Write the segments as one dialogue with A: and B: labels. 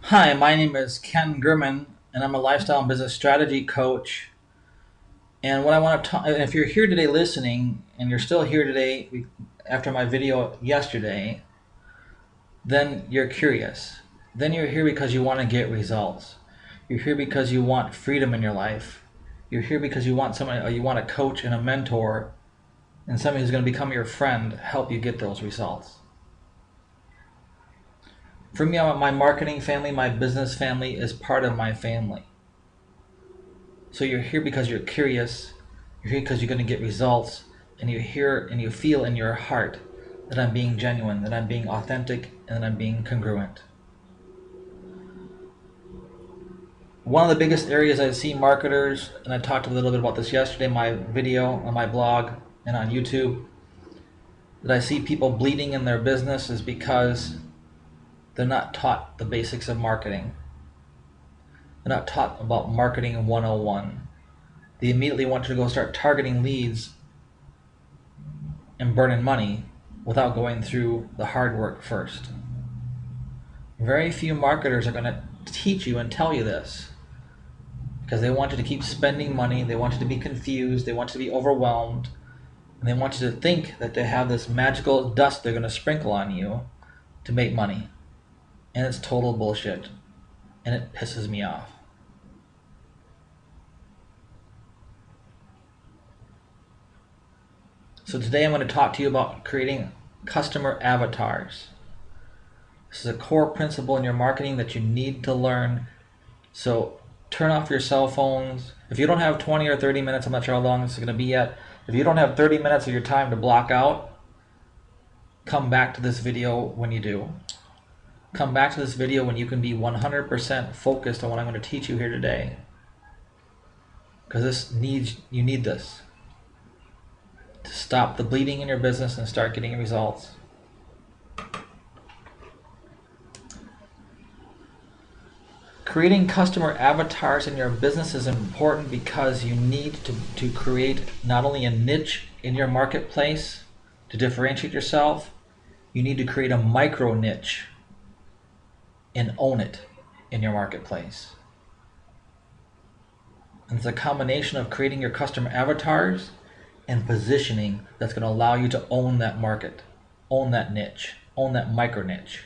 A: Hi, my name is Ken Gurman, and I'm a lifestyle and business strategy coach. And what I want to talk, if you're here today listening, and you're still here today after my video yesterday, then you're curious. Then you're here because you want to get results. You're here because you want freedom in your life. You're here because you want somebody, you want a coach and a mentor, and somebody who's going to become your friend, help you get those results. For me, my marketing family, my business family is part of my family. So you're here because you're curious. You're here because you're going to get results. And you're here and you feel in your heart that I'm being genuine, that I'm being authentic, and that I'm being congruent. One of the biggest areas I see marketers, and I talked a little bit about this yesterday in my video on my blog and on YouTube, that I see people bleeding in their business is because they're not taught the basics of marketing. They're not taught about marketing 101. They immediately want to go start targeting leads and burning money without going through the hard work first. Very few marketers are going to teach you and tell you this because they want you to keep spending money, they want you to be confused, they want you to be overwhelmed, and they want you to think that they have this magical dust they're going to sprinkle on you to make money. And it's total bullshit. And it pisses me off. So today I'm going to talk to you about creating customer avatars. This is a core principle in your marketing that you need to learn. So turn off your cell phones. If you don't have 20 or 30 minutes, I'm not sure how long this is going to be yet. If you don't have 30 minutes of your time to block out, come back to this video when you do. Come back to this video when you can be 100% focused on what I'm going to teach you here today. Because you need this to stop the bleeding in your business and start getting results. Creating customer avatars in your business is important because you need to create not only a niche in your marketplace to differentiate yourself, you need to create a micro niche and own it in your marketplace. And it's a combination of creating your customer avatars and positioning that's going to allow you to own that market, own that niche, own that micro niche.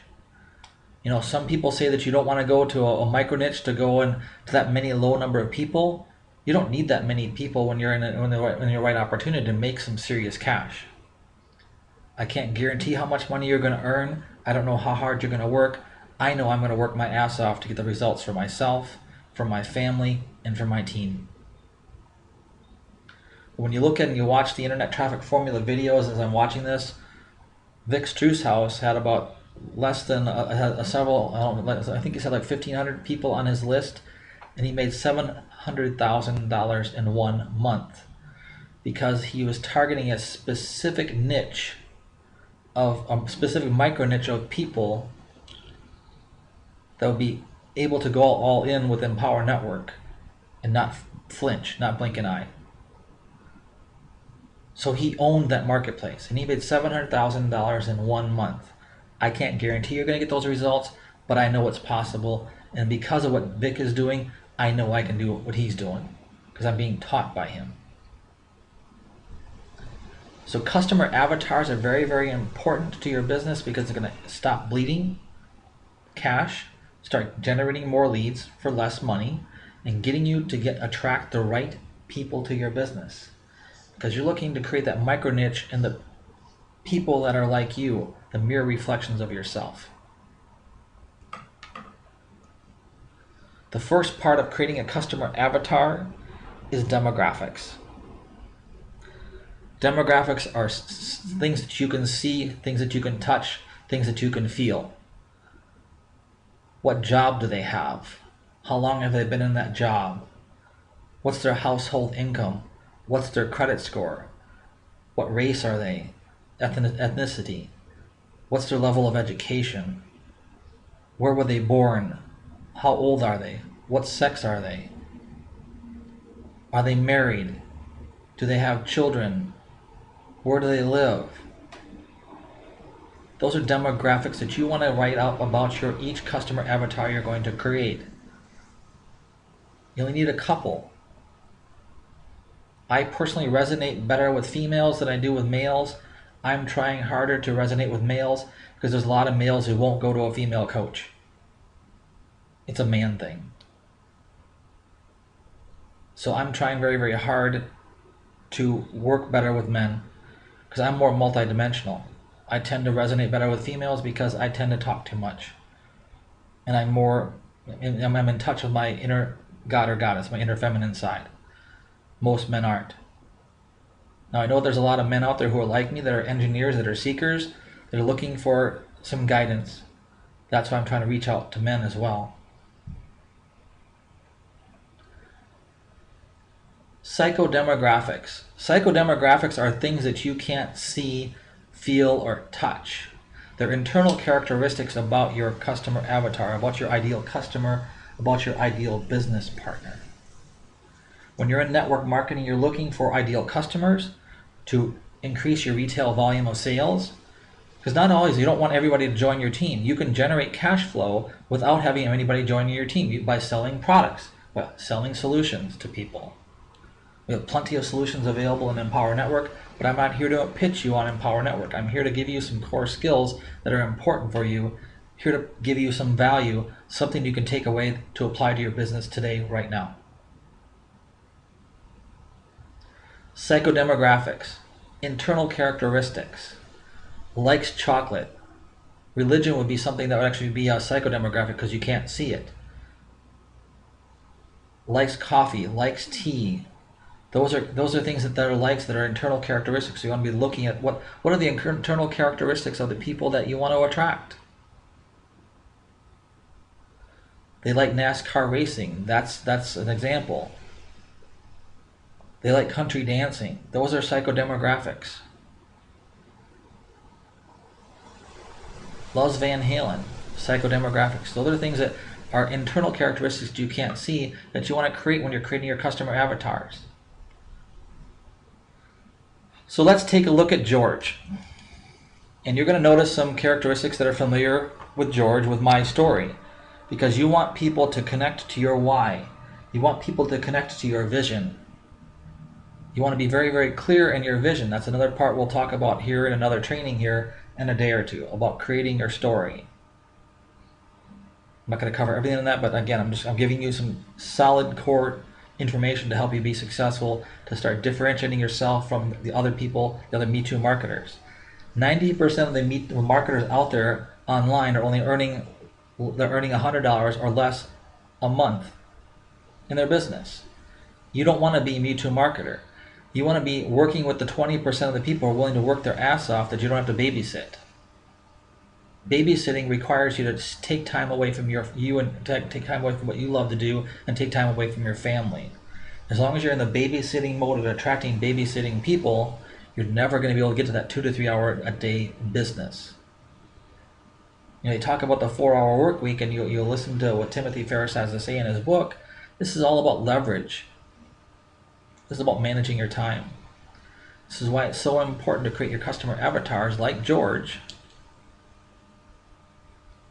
A: You know, some people say that you don't want to go to a micro niche to go in to that many low number of people. You don't need that many people when you're in the right opportunity to make some serious cash. I can't guarantee how much money you're going to earn. I don't know how hard you're going to work. I know I'm going to work my ass off to get the results for myself, for my family, and for my team. When you look at and you watch the internet traffic formula videos as I'm watching this, Vic Strushouse had about less than several, I think he said like 1,500 people on his list, and he made $700,000 in 1 month because he was targeting a specific niche of a specific micro niche of people that would be able to go all in with Empower Network and not flinch, not blink an eye. So he owned that marketplace and he made $700,000 in 1 month. I can't guarantee you're going to get those results, but I know it's possible. And because of what Vic is doing, I know I can do what he's doing because I'm being taught by him. So customer avatars are very, very important to your business because they're going to stop bleeding cash, start generating more leads for less money, and getting you to attract the right people to your business. Because you're looking to create that micro niche in the people that are like you, the mirror reflections of yourself. The first part of creating a customer avatar is demographics. Demographics are things that you can see, things that you can touch, things that you can feel. What job do they have? How long have they been in that job? What's their household income? What's their credit score? What race are they? Ethnicity? What's their level of education? Where were they born? How old are they? What sex are they? Are they married? Do they have children? Where do they live? Those are demographics that you want to write out about each customer avatar you're going to create. You only need a couple. I personally resonate better with females than I do with males. I'm trying harder to resonate with males because there's a lot of males who won't go to a female coach. It's a man thing. So I'm trying very, very hard to work better with men because I'm more multidimensional. I tend to resonate better with females because I tend to talk too much. And I'm in touch with my inner god or goddess, my inner feminine side. Most men aren't. Now I know there's a lot of men out there who are like me, that are engineers, that are seekers, that are looking for some guidance. That's why I'm trying to reach out to men as well. Psychodemographics. Psychodemographics are things that you can't see, feel, or touch. They're internal characteristics about your customer avatar, about your ideal customer, about your ideal business partner. When you're in network marketing, you're looking for ideal customers to increase your retail volume of sales. Because not always, you don't want everybody to join your team. You can generate cash flow without having anybody joining your team by selling products, by selling solutions to people. We have plenty of solutions available in Empower Network, but I'm not here to pitch you on Empower Network. I'm here to give you some core skills that are important for you, here to give you some value, something you can take away to apply to your business today, right now. Psychodemographics, internal characteristics. Likes chocolate. Religion would be something that would actually be a psychodemographic because you can't see it. Likes coffee, likes tea. Those are things that are likes, that are internal characteristics. So you want to be looking at what are the internal characteristics of the people that you want to attract. They like NASCAR racing. That's an example. They like country dancing. Those are psychodemographics. Loves Van Halen. Psychodemographics. Those are the things that are internal characteristics you can't see that you want to create when you're creating your customer avatars. So let's take a look at George. And you're going to notice some characteristics that are familiar with George, with my story. Because you want people to connect to your why. You want people to connect to your vision. You want to be very, very clear in your vision. That's another part we'll talk about here in another training here in a day or two, about creating your story. I'm not going to cover everything in that, but again, I'm giving you some solid core information to help you be successful, to start differentiating yourself from the other people, the other Me Too marketers. 90% of the Me Too marketers out there online are only earning $100 or less a month in their business. You don't want to be a Me Too marketer. You want to be working with the 20% of the people who are willing to work their ass off that you don't have to babysit. Babysitting requires you to take time away from you and take time away from what you love to do and take time away from your family. As long as you're in the babysitting mode of attracting babysitting people, you're never going to be able to get to that 2 to 3 hour a day business. You talk about the 4-hour work week, and you'll listen to what Timothy Ferriss has to say in his book. This is all about leverage. This is about managing your time. This is why it's so important to create your customer avatars like George,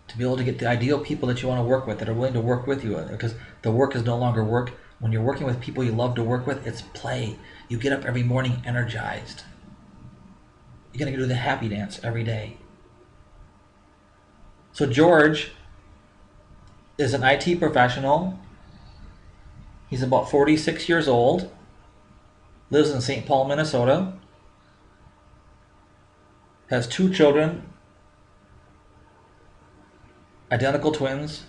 A: to be able to get the ideal people that you want to work with, that are willing to work with you, because the work is no longer work. When you're working with people you love to work with, it's play. You get up every morning energized. You're going to do the happy dance every day. So George is an IT professional. He's about 46 years old. Lives in St. Paul, Minnesota. Has 2 children. Identical twins.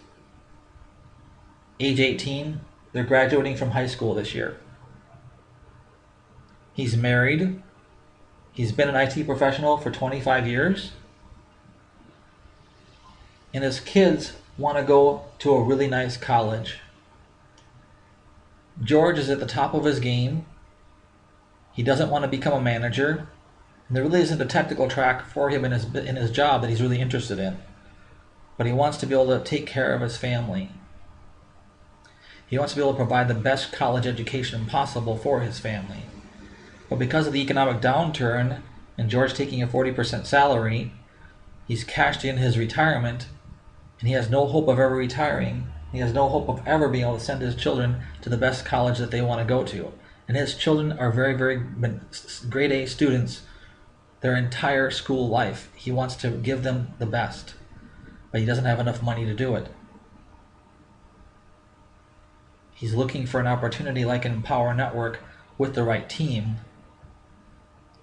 A: Age 18. They're graduating from high school this year. He's married. He's been an IT professional for 25 years. And his kids want to go to a really nice college. George is at the top of his game. He doesn't want to become a manager. And there really isn't a technical track for him in his job that he's really interested in. But he wants to be able to take care of his family. He wants to be able to provide the best college education possible for his family. But because of the economic downturn and George taking a 40% salary, He's cashed in his retirement, and he has no hope of ever retiring. He has no hope of ever being able to send his children to the best college that they want to go to. And his children are very, very grade A students their entire school life. He wants to give them the best, but he doesn't have enough money to do it. He's looking for an opportunity like an Empower Network with the right team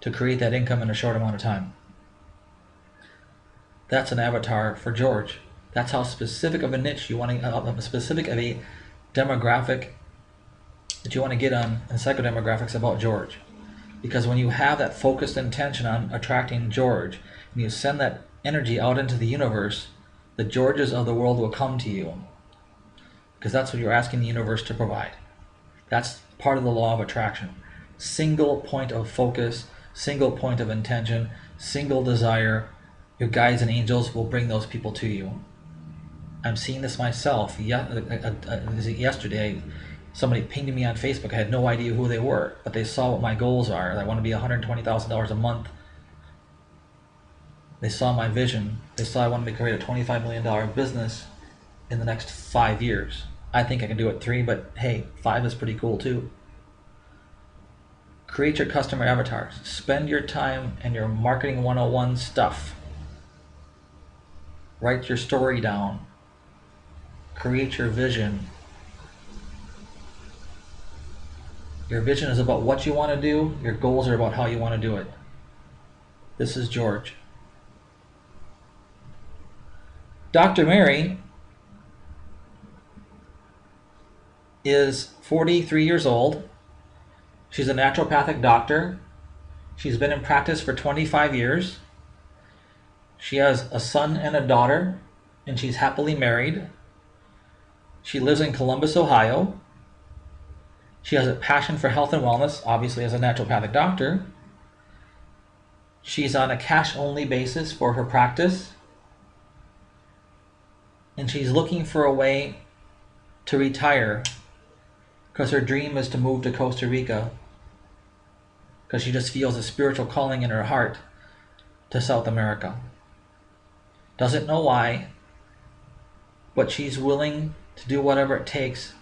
A: to create that income in a short amount of time. That's an avatar for George. That's how specific of a niche you want to, specific of a demographic that you want to get on in psychodemographics about George. Because when you have that focused intention on attracting George, and you send that energy out into the universe, the Georges of the world will come to you. Because that's what you're asking the universe to provide. That's part of the law of attraction. Single point of focus, single point of intention, single desire. Your guides and angels will bring those people to you. I'm seeing this myself. Yesterday, somebody pinged me on Facebook. I had no idea who they were, but they saw what my goals are. I want to be $120,000 a month. They saw my vision. They saw I want to create a $25 million business in the next 5 years. I think I can do it 3, but hey, 5 is pretty cool too. Create your customer avatars. Spend your time and your marketing 101 stuff. Write your story down. Create your vision. Your vision is about what you want to do. Your goals are about how you want to do it. This is George. Dr. Mary is 43 years old. She's a naturopathic doctor. She's been in practice for 25 years. She has a son and a daughter, and she's happily married. She lives in Columbus, Ohio. She has a passion for health and wellness, obviously as a naturopathic doctor. She's on a cash-only basis for her practice. And she's looking for a way to retire because her dream is to move to Costa Rica because she just feels a spiritual calling in her heart to South America. Doesn't know why, but she's willing to do whatever it takes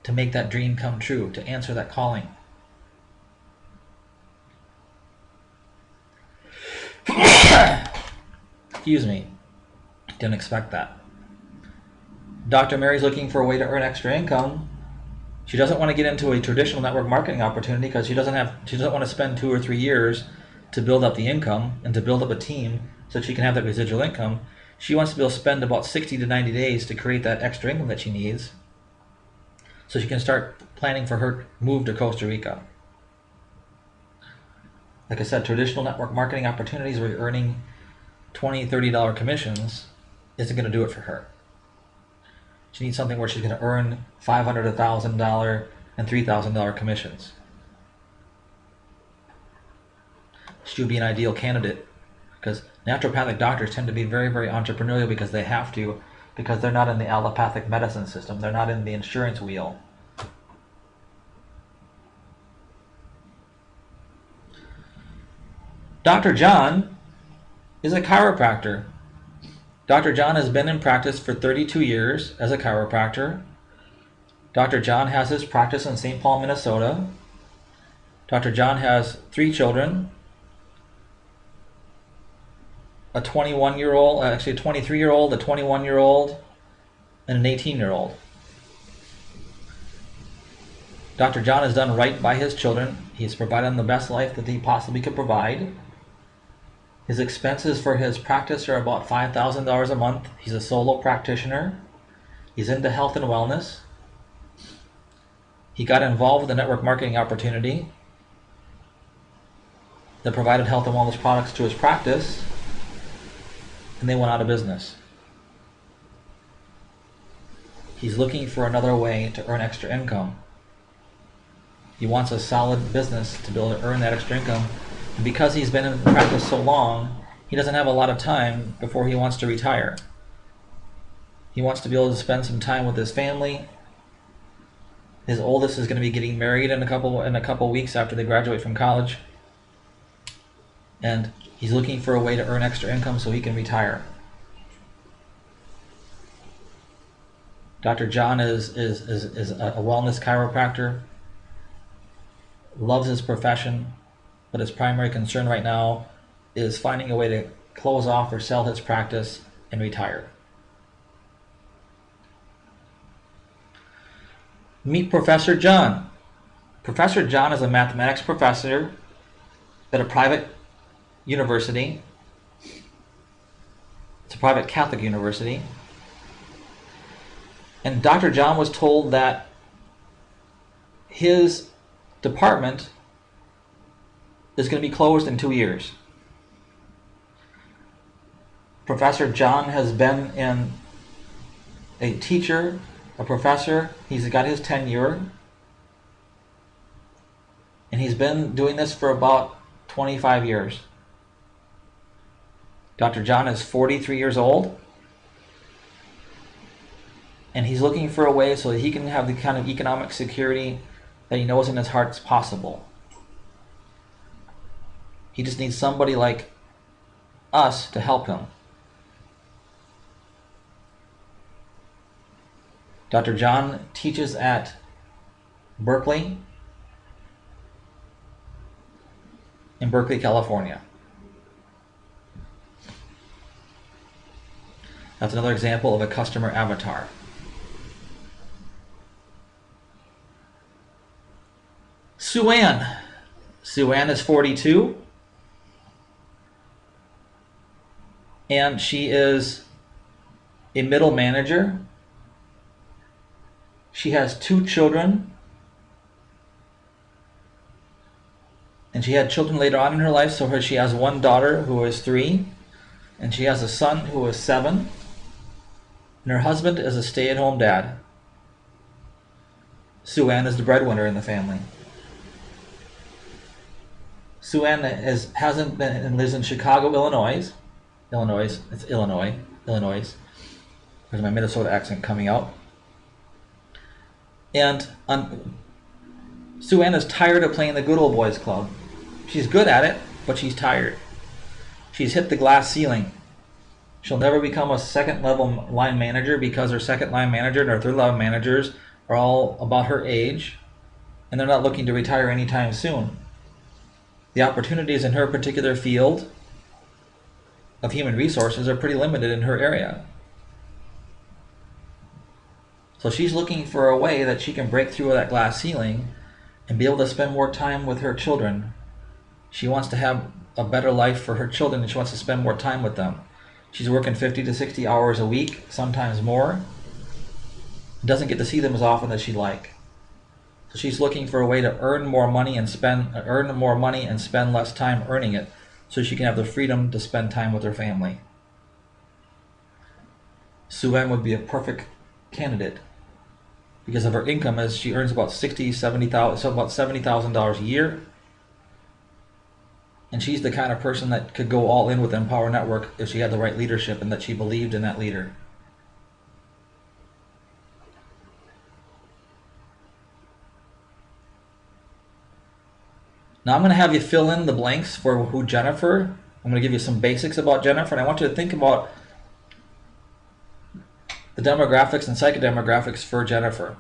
A: to make that dream come true, to answer that calling. Excuse me. Didn't expect that. Dr. Mary's looking for a way to earn extra income. She doesn't want to get into a traditional network marketing opportunity because she doesn't want to spend 2 or 3 years to build up the income and to build up a team so she can have that residual income. She wants to be able to spend about 60 to 90 days to create that extra income that she needs so she can start planning for her move to Costa Rica. Like I said, traditional network marketing opportunities where you're earning $20, $30 commissions isn't going to do it for her. She needs something where she's going to earn $500, $1,000, and $3,000 commissions. She would be an ideal candidate because naturopathic doctors tend to be very, very entrepreneurial because they have to, because they're not in the allopathic medicine system. They're not in the insurance wheel. Dr. John is a chiropractor. Dr. John has been in practice for 32 years as a chiropractor. Dr. John has his practice in St. Paul, Minnesota. Dr. John has 3 children. A 21-year-old, actually a 23-year-old, a 21-year-old, and an 18-year-old. Dr. John has done right by his children. He's provided them the best life that he possibly could provide. His expenses for his practice are about $5,000 a month. He's a solo practitioner. He's into health and wellness. He got involved with a network marketing opportunity that provided health and wellness products to his practice, and they went out of business. He's looking for another way to earn extra income. He wants a solid business to be able to earn that extra income. And because he's been in practice so long, he doesn't have a lot of time before he wants to retire. He wants to be able to spend some time with his family. His oldest is going to be getting married in a couple weeks after they graduate from college. And He's looking for a way to earn extra income so he can retire. Dr. John is a wellness chiropractor, loves his profession, but his primary concern right now is finding a way to close off or sell his practice and retire. Meet Professor John. Professor John is a mathematics professor at a private university. It's a private Catholic university. And Dr. John was told that his department is going to be closed in 2 years. Professor John has been a teacher, a professor. He's got his tenure. And he's been doing this for about 25 years. Dr. John is 43 years old. And he's looking for a way so that he can have the kind of economic security that he knows in his heart is possible. He just needs somebody like us to help him. Dr. John teaches at Berkeley in Berkeley, California. That's another example of a customer avatar. Sue Ann. Sue Ann is 42. And she is a middle manager. She has 2 children. And she had children later on in her life, so she has one daughter who is 3. And she has a son who is 7. And her husband is a stay-at-home dad. Sue Ann is the breadwinner in the family. Sue Ann hasn't been and lives in Chicago, Illinois. It's Illinois. There's my Minnesota accent coming out. And Sue Ann is tired of playing the good old boys club. She's good at it, but she's tired. She's hit the glass ceiling. She'll never become a second level line manager because her second line manager and her third line managers are all about her age, and they're not looking to retire anytime soon. The opportunities in her particular field of human resources are pretty limited in her area. So she's looking for a way that she can break through that glass ceiling and be able to spend more time with her children. She wants to have a better life for her children, and she wants to spend more time with them. She's working 50 to 60 hours a week, sometimes more. Doesn't get to see them as often as she'd like. So she's looking for a way to earn more money and spend less time earning it, so she can have the freedom to spend time with her family. Sue Ann would be a perfect candidate because of her income, as she earns about $70,000 a year, and she's the kind of person that could go all in with Empower Network if she had the right leadership and that she believed in that leader. Now I'm going to have you fill in the blanks for who Jennifer. I'm going to give you some basics about Jennifer, and I want you to think about the demographics and psychodemographics for Jennifer.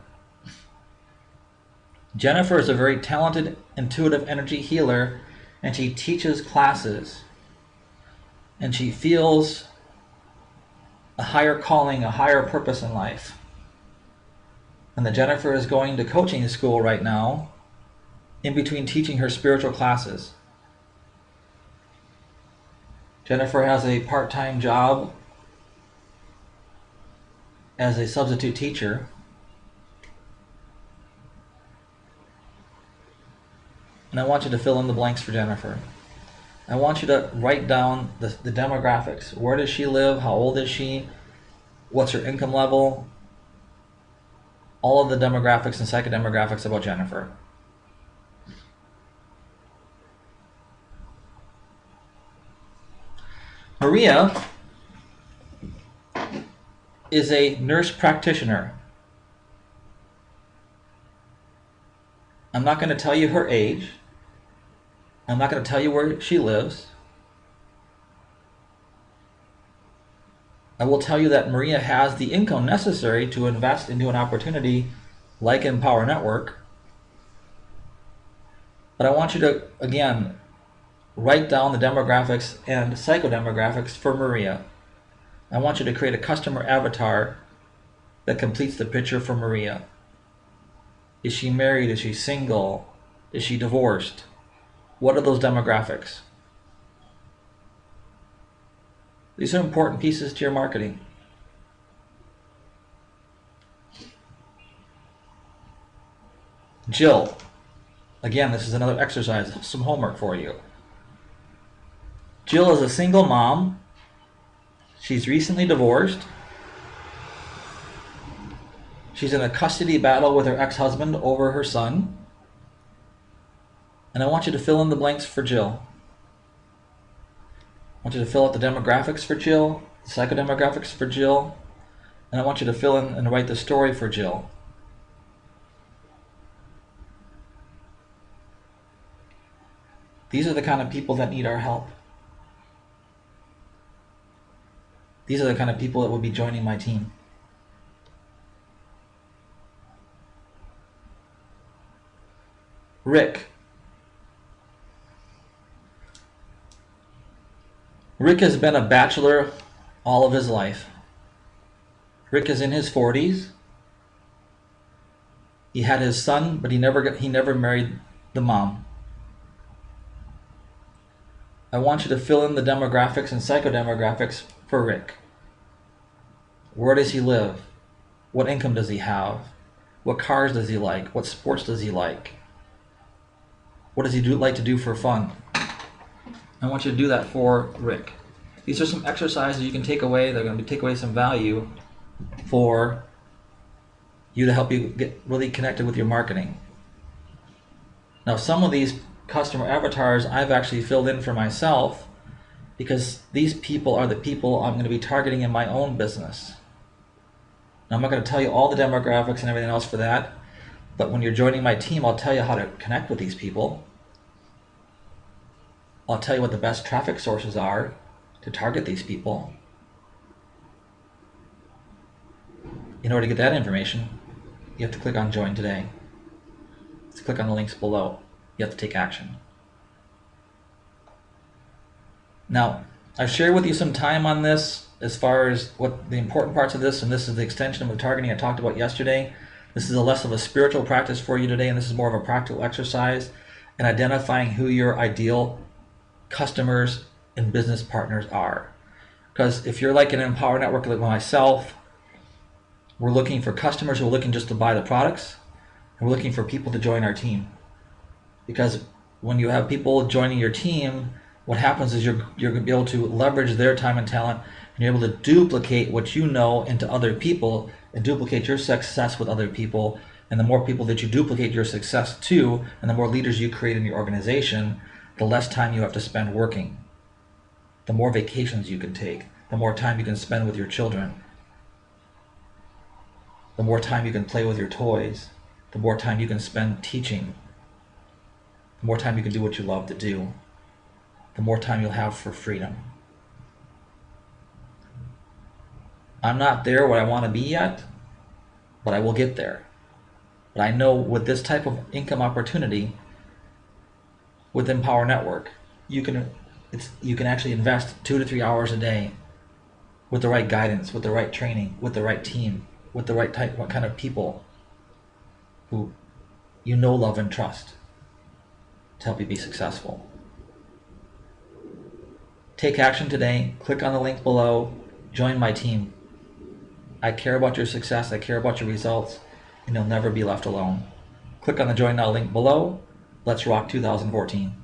A: Jennifer is a very talented, intuitive energy healer, and she teaches classes. And she feels a higher calling, a higher purpose in life. And that Jennifer is going to coaching school right now, in between teaching her spiritual classes. Jennifer has a part-time job as a substitute teacher. And I want you to fill in the blanks for Jennifer. I want you to write down the demographics. Where does she live? How old is she? What's her income level? All of the demographics and psychodemographics about Jennifer. Maria is a nurse practitioner. I'm not going to tell you her age. I'm not going to tell you where she lives. I will tell you that Maria has the income necessary to invest into an opportunity like Empower Network. But I want you to, again, write down the demographics and psychodemographics for Maria. I want you to create a customer avatar that completes the picture for Maria. Is she married? Is she single? Is she divorced? What are those demographics? These are important pieces to your marketing. Jill, again, this is another exercise, some homework for you. Jill is a single mom. She's recently divorced. She's in a custody battle with her ex-husband over her son. And I want you to fill in the blanks for Jill. I want you to fill out the demographics for Jill, the psychodemographics for Jill, and I want you to fill in and write the story for Jill. These are the kind of people that need our help. These are the kind of people that will be joining my team. Rick. Rick has been a bachelor all of his life. Rick is in his 40s. He had his son, but he never married the mom. I want you to fill in the demographics and psychodemographics for Rick. Where does he live? What income does he have? What cars does he like? What sports does he like? What does he like to do for fun? I want you to do that for Rick. These are some exercises you can take away. They're going to take away some value for you to help you get really connected with your marketing. Now, some of these customer avatars I've actually filled in for myself because these people are the people I'm going to be targeting in my own business. Now, I'm not going to tell you all the demographics and everything else for that, but when you're joining my team, I'll tell you how to connect with these people. I'll tell you what the best traffic sources are to target these people. In order to get that information, you have to click on Join Today. Let's click on the links below. You have to take action. Now, I've shared with you some time on this as far as what the important parts of this, and this is the extension of the targeting I talked about yesterday. This is a less of a spiritual practice for you today, and this is more of a practical exercise in identifying who your ideal customers and business partners are. Because if you're like an Empower Network like myself, we're looking for customers who are looking just to buy the products, and we're looking for people to join our team. Because when you have people joining your team, what happens is you're going to be able to leverage their time and talent, and you're able to duplicate what you know into other people and duplicate your success with other people. And the more people that you duplicate your success to, and the more leaders you create in your organization, the less time you have to spend working. The more vacations you can take, the more time you can spend with your children, the more time you can play with your toys, the more time you can spend teaching, the more time you can do what you love to do, the more time you'll have for freedom. I'm not there where I want to be yet, but I will get there. But I know with this type of income opportunity, with Empower Network, you can actually invest 2 to 3 hours a day with the right guidance, with the right training, with the right team, with the right type, what kind of people who you know, love, and trust to help you be successful. Take action today. Click on the link below. Join my team. I care about your success. I care about your results, and you'll never be left alone. Click on the Join Now link below. Let's rock 2014.